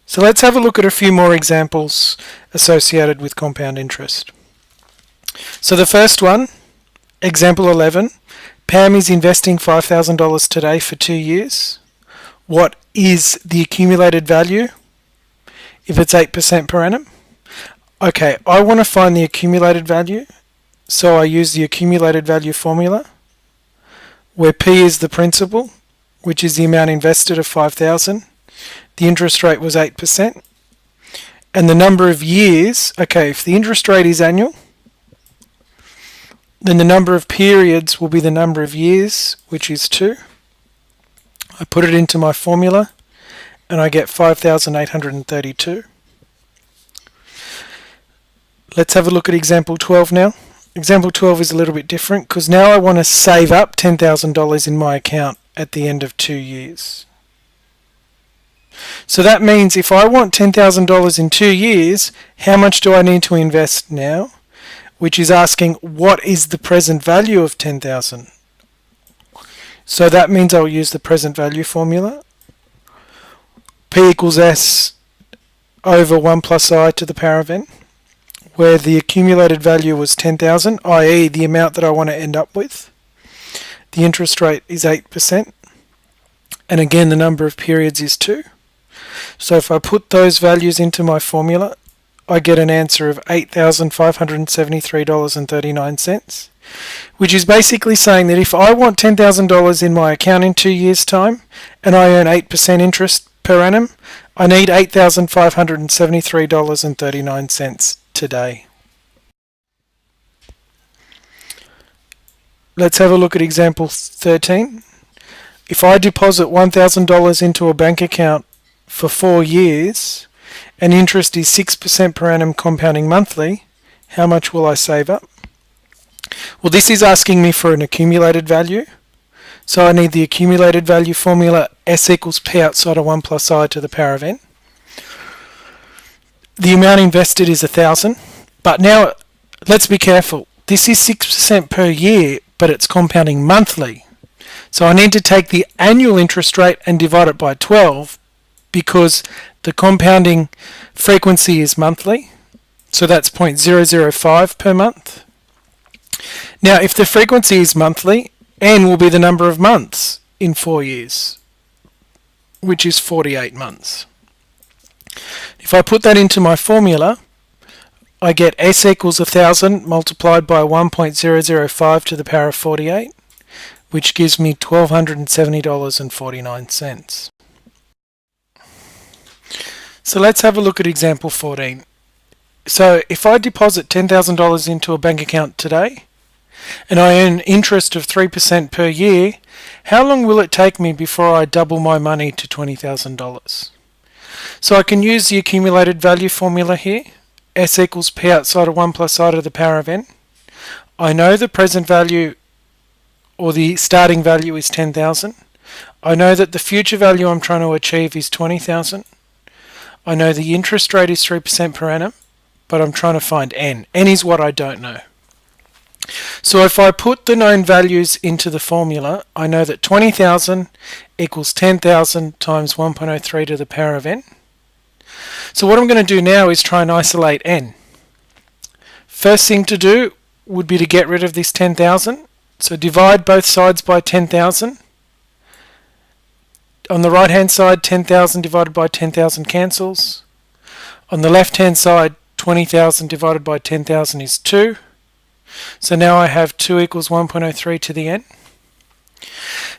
So let's have a look at a few more examples associated with compound interest. So the first one, example 11, Pam is investing $5,000 today for 2 years. What is the accumulated value if it's 8% per annum? Okay, I want to find the accumulated value, so I use the accumulated value formula, where P is the principal, which is the amount invested of 5,000. The interest rate was 8%. And the number of years, okay, if the interest rate is annual, then the number of periods will be the number of years, which is 2. I put it into my formula, and I get 5,832. Let's have a look at example 12 now. Example 12 is a little bit different because now I want to save up $10,000 in my account at the end of 2 years. So that means if I want $10,000 in 2 years, how much do I need to invest now? Which is asking what is the present value of 10,000. So that means I'll use the present value formula. P equals S over 1 plus I to the power of n, where the accumulated value was 10,000, i.e. the amount that I want to end up with. The interest rate is 8%, and again the number of periods is 2. So if I put those values into my formula, I get an answer of $8,573.39, which is basically saying that if I want $10,000 in my account in 2 years' time, and I earn 8% interest per annum, I need $8,573.39 today. Let's have a look at example 13. If I deposit $1,000 into a bank account for 4 years and interest is 6% per annum compounding monthly, how much will I save up? Well, this is asking me for an accumulated value. So I need the accumulated value formula, S equals P outside of 1 plus I to the power of n. The amount invested is 1,000, but now let's be careful. This is 6% per year, but it's compounding monthly. So I need to take the annual interest rate and divide it by 12 because the compounding frequency is monthly. So that's 0.005 per month. Now, if the frequency is monthly, n will be the number of months in 4 years, which is 48 months. If I put that into my formula, I get S equals 1,000 multiplied by 1.005 to the power of 48, which gives me $1,270.49. So let's have a look at example 14. So if I deposit $10,000 into a bank account today, and I earn interest of 3% per year, how long will it take me before I double my money to $20,000? So I can use the accumulated value formula here. S equals P outside of 1 plus I to the power of n. I know the present value or the starting value is 10,000. I know that the future value I'm trying to achieve is 20,000. I know the interest rate is 3% per annum, but I'm trying to find n. N is what I don't know. So if I put the known values into the formula, I know that 20,000 equals 10,000 times 1.03 to the power of n. So what I'm going to do now is try and isolate n. First thing to do would be to get rid of this 10,000. So divide both sides by 10,000. On the right hand side, 10,000 divided by 10,000 cancels. On the left hand side, 20,000 divided by 10,000 is 2. So now I have 2 equals 1.03 to the n.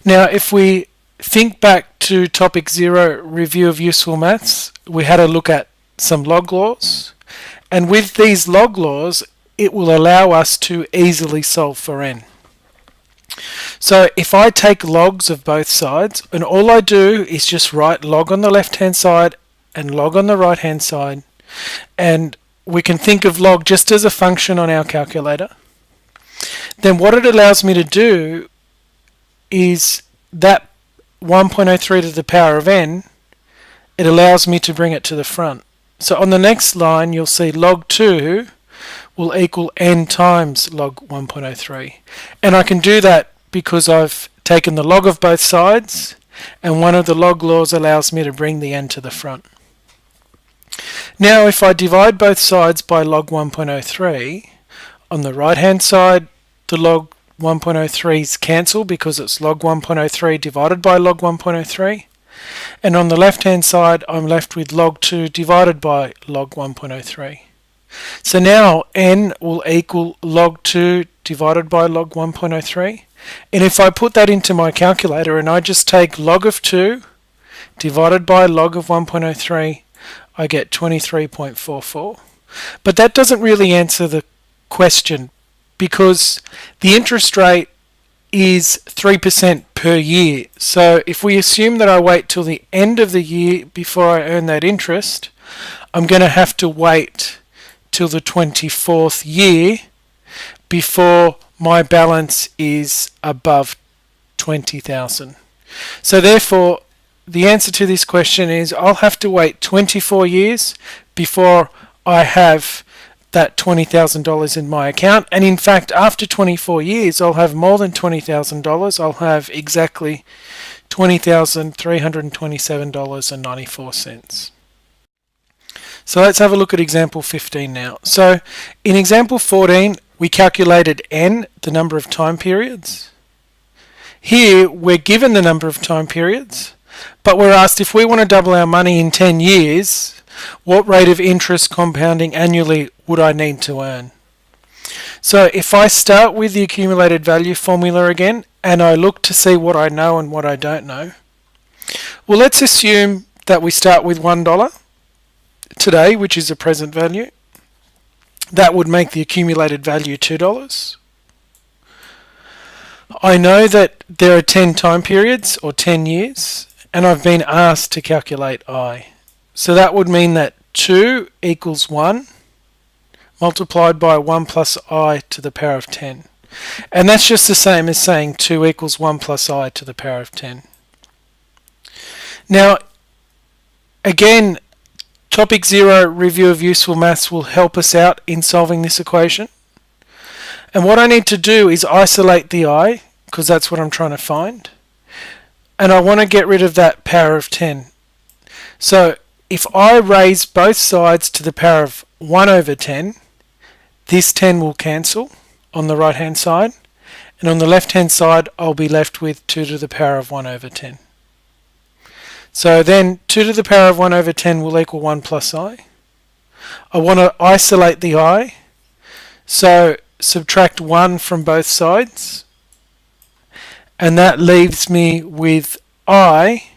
Now if we think back to topic 0, review of useful maths, we had a look at some log laws, and with these log laws it will allow us to easily solve for n. So if I take logs of both sides, and all I do is just write log on the left hand side and log on the right hand side, and we can think of log just as a function on our calculator, then what it allows me to do is that 1.03 to the power of n, it allows me to bring it to the front. So on the next line you'll see log 2 will equal n times log 1.03, and I can do that because I've taken the log of both sides, and one of the log laws allows me to bring the n to the front. Now if I divide both sides by log 1.03, on the right hand side the log 1.03's cancel because it's log 1.03 divided by log 1.03, and on the left hand side I'm left with log 2 divided by log 1.03. So now n will equal log 2 divided by log 1.03, and if I put that into my calculator and I just take log of 2 divided by log of 1.03, I get 23.44. But that doesn't really answer the question, because the interest rate is 3% per year. So if we assume that I wait till the end of the year before I earn that interest, I'm going to have to wait till the 24th year before my balance is above 20,000. So therefore, the answer to this question is I'll have to wait 24 years before I have that $20,000 in my account. And in fact, after 24 years, I'll have more than $20,000. I'll have exactly $20,327.94. So let's have a look at example 15 now. So in example 14, we calculated n, the number of time periods. Here, we're given the number of time periods, but we're asked if we want to double our money in 10 years, what rate of interest compounding annually would I need to earn? So if I start with the accumulated value formula again, and I look to see what I know and what I don't know, well, let's assume that we start with $1 today, which is a present value. That would make the accumulated value $2. I know that there are 10 time periods, or 10 years, and I've been asked to calculate I. So that would mean that 2 equals 1 multiplied by 1 plus I to the power of 10. And that's just the same as saying 2 equals 1 plus I to the power of 10. Now, again, Topic 0, Review of Useful Maths, will help us out in solving this equation. And what I need to do is isolate the I, because that's what I'm trying to find. And I want to get rid of that power of 10. So if I raise both sides to the power of 1 over 10, this 10 will cancel on the right hand side. And on the left hand side, I'll be left with 2 to the power of 1 over 10. So then 2 to the power of 1 over 10 will equal 1 plus I. I want to isolate the I, so subtract 1 from both sides, and that leaves me with I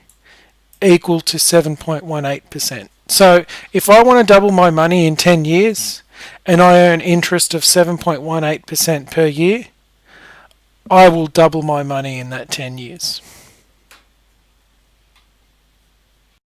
equal to 7.18%. So if I want to double my money in 10 years and I earn interest of 7.18% per year, I will double my money in that 10 years.